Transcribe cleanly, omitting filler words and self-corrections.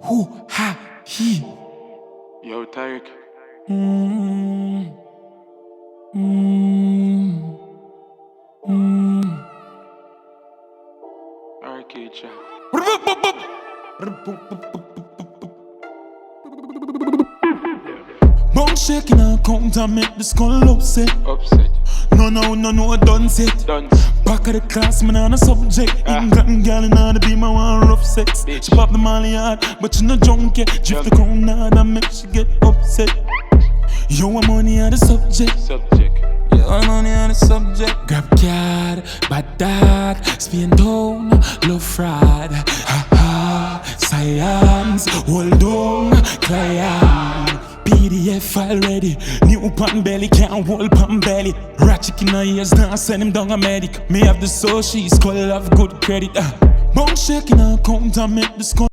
Who, ha, he. Yo, Tarek. Arcade chat. Bone shaking and count and make the skull upset. Upset. No, done set. Done. Back of the class, man, on a subject. England gal in the beam, I want rough sex. Bitch. She pop the molly hard, but she no junkie. Drift the crown hard and make she get upset. Yo, I'm money on the subject. Subject. Yo, I'm money on the subject. Grab card, bad dog, Spain town, love fraud. Ha ha, science, hold on, client. PDF file ready, new pan belly, can't hold pan belly. Rat chicken in her ears, now send him down a medic. Me have the soul, she's called have good credit. Bone shaking and count and make the skull.